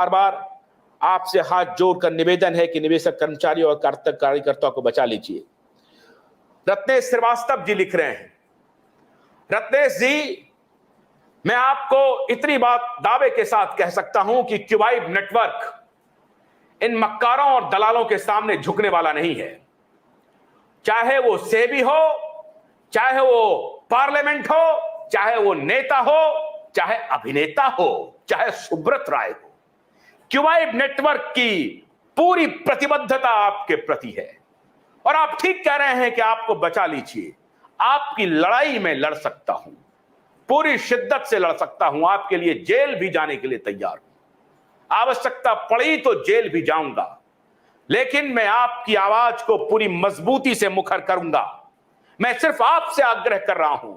बार बार आपसे हाथ जोड़कर निवेदन है कि निवेशक कर्मचारियों और कार्यकर्ताओं को बचा लीजिए। रत्नेश श्रीवास्तव जी लिख रहे हैं, रत्नेश जी, मैं आपको इतनी बात दावे के साथ कह सकता हूं कि क्यूबाइब नेटवर्क इन मक्कारों और दलालों के सामने झुकने वाला नहीं है। चाहे वो सेबी हो, चाहे वो पार्लियामेंट हो, चाहे वो नेता हो, चाहे अभिनेता हो, चाहे सुब्रत राय हो, क्यूबाइब नेटवर्क की पूरी प्रतिबद्धता आपके प्रति है। और आप ठीक कह रहे हैं कि आपको बचा लीजिए। आपकी लड़ाई में लड़ सकता हूं, पूरी शिद्दत से लड़ सकता हूं, आपके लिए जेल भी जाने के लिए तैयार हूं, आवश्यकता पड़ी तो जेल भी जाऊंगा, लेकिन मैं आपकी आवाज को पूरी मजबूती से मुखर करूंगा। मैं सिर्फ आपसे आग्रह कर रहा हूं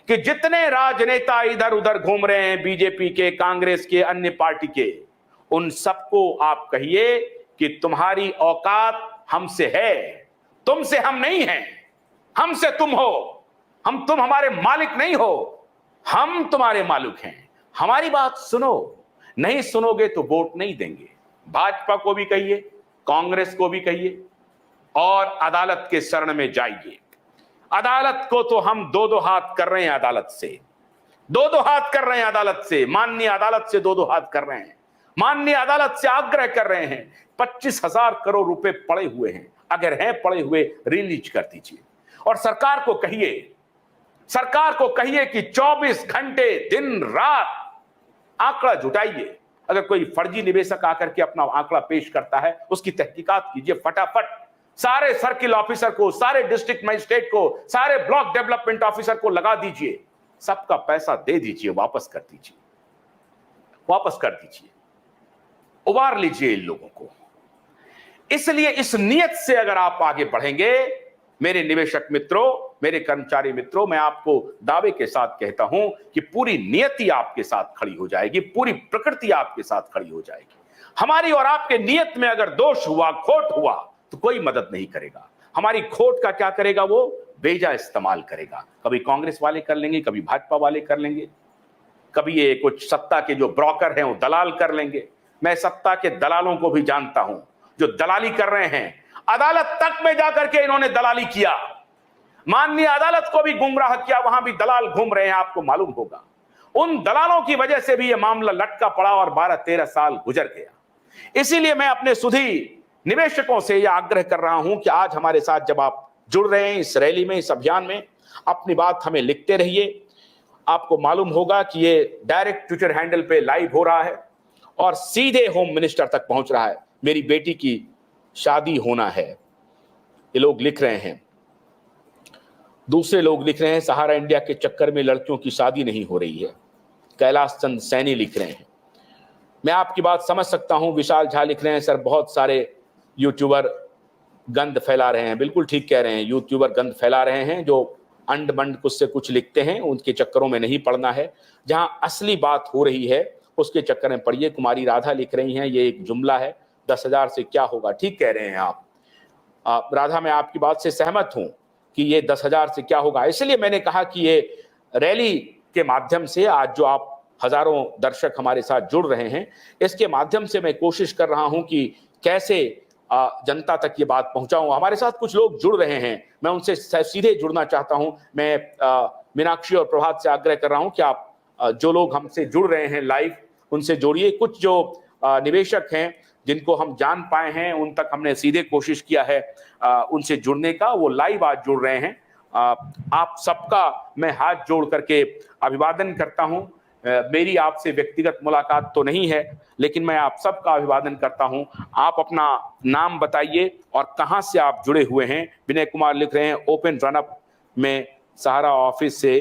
कि जितने राजनेता इधर उधर घूम रहे हैं, बीजेपी के, कांग्रेस के, अन्य पार्टी के, उन सबको आप कहिए कि तुम्हारी औकात हमसे है, तुमसे हम नहीं हैं। हमसे तुम हो, तुम हमारे मालिक नहीं हो, हम तुम्हारे मालिक हैं। हमारी बात सुनो, नहीं सुनोगे तो वोट नहीं देंगे। भाजपा को भी कहिए, कांग्रेस को भी कहिए और अदालत के शरण में जाइए। अदालत को तो हम दो दो हाथ कर रहे हैं, अदालत से दो दो हाथ कर रहे हैं, अदालत से, माननीय अदालत से दो दो हाथ कर रहे हैं, माननीय अदालत से आग्रह कर रहे हैं। 25,000 करोड़ रुपए पड़े हुए हैं, अगर हैं पड़े हुए रिलीज कर दीजिए। और सरकार को कहिए कि 24 घंटे दिन रात आंकड़ा जुटाइए। अगर कोई फर्जी निवेशक आकर के अपना आंकड़ा पेश करता है, उसकी तहकीकात कीजिए फटाफट। सारे सर्किल ऑफिसर को, सारे डिस्ट्रिक्ट मजिस्ट्रेट को, सारे ब्लॉक डेवलपमेंट ऑफिसर को लगा दीजिए, सबका पैसा दे दीजिए, वापस कर दीजिए, उबार लीजिए इन लोगों को। इसलिए इस नियत से अगर आप आगे बढ़ेंगे, मेरे निवेशक मित्रों, मेरे कर्मचारी मित्रों, मैं आपको दावे के साथ कहता हूं कि पूरी नियति आपके साथ खड़ी हो जाएगी, पूरी प्रकृति आपके साथ खड़ी हो जाएगी। हमारी और आपके नियत में अगर दोष हुआ, खोट हुआ, तो कोई मदद नहीं करेगा। हमारी खोट का क्या करेगा? वो बेजा इस्तेमाल करेगा। कभी कांग्रेस वाले कर लेंगे, कभी भाजपा वाले कर लेंगे, कभी ये कुछ सत्ता के जो ब्रोकर हैं वो दलाल कर लेंगे। मैं सत्ता के दलालों को भी जानता हूं जो दलाली कर रहे हैं। अदालत तक में जाकर के इन्होंने दलाली किया, माननीय अदालत को भी गुमराह किया, वहां भी दलाल घूम रहे हैं, आपको मालूम होगा। उन दलालों की वजह से भी यह मामला लटका पड़ा और 12-13 साल गुजर गया। इसीलिए मैं अपने सुधी निवेशकों से यह आग्रह कर रहा हूं कि आज हमारे साथ जब आप जुड़ रहे हैं इस रैली में, इस अभियान में, अपनी बात हमें लिखते रहिए। आपको मालूम होगा कि ये डायरेक्ट ट्विटर हैंडल पे लाइव हो रहा है और सीधे होम मिनिस्टर तक पहुंच रहा है। मेरी बेटी की शादी होना है, ये लोग लिख रहे हैं। दूसरे लोग लिख रहे हैं सहारा इंडिया के चक्कर में लड़कियों की शादी नहीं हो रही है। कैलाश चंद सैनी लिख रहे हैं। मैं आपकी बात समझ सकता हूं। विशाल झा लिख रहे हैं सर बहुत सारे यूट्यूबर गंद फैला रहे हैं। बिल्कुल ठीक कह रहे हैं, यूट्यूबर गंद फैला रहे हैं जो अंड बंड कुछ से कुछ लिखते हैं, उनके चक्करों में नहीं पड़ना है। जहां असली बात हो रही है उसके चक्कर में पड़िए। कुमारी राधा लिख रही हैं ये एक जुमला है, 10,000 से क्या होगा। ठीक कह रहे हैं आप राधा, मैं आपकी बात से सहमत हूं कि ये 10,000 से क्या होगा। इसलिए मैंने कहा कि ये रैली के माध्यम से आज जो आप हजारों दर्शक हमारे साथ जुड़ रहे हैं, इसके माध्यम से मैं कोशिश कर रहा हूं कि कैसे जनता तक ये बात पहुंचाऊं। हमारे साथ कुछ लोग जुड़ रहे हैं, मैं उनसे सीधे जुड़ना चाहता हूं। मैं मीनाक्षी और प्रभात से आग्रह कर रहा हूं कि आप जो लोग हमसे जुड़ रहे हैं लाइव, उनसे जोड़िए। कुछ जो निवेशक हैं जिनको हम जान पाए हैं, उन तक हमने सीधे कोशिश किया है उनसे जुड़ने का, वो लाइव आज जुड़ रहे हैं। आप सबका मैं हाथ जोड़ करके अभिवादन करता हूं। मेरी आपसे व्यक्तिगत मुलाकात तो नहीं है, लेकिन मैं आप सबका अभिवादन करता हूं। आप अपना नाम बताइए और कहां से आप जुड़े हुए हैं। विनय कुमार लिख रहे हैं ओपन रनअप में सहारा ऑफिस से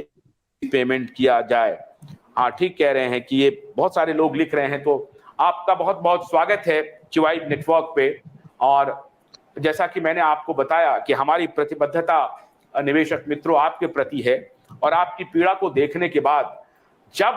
पेमेंट किया जाए। हाँ, ठीक कह रहे हैं कि ये बहुत सारे लोग लिख रहे हैं, तो आपका बहुत बहुत स्वागत है क्यूबाइब नेटवर्क पे। और जैसा कि मैंने आपको बताया कि हमारी प्रतिबद्धता निवेशक मित्रों आपके प्रति है, और आपकी पीड़ा को देखने के बाद जब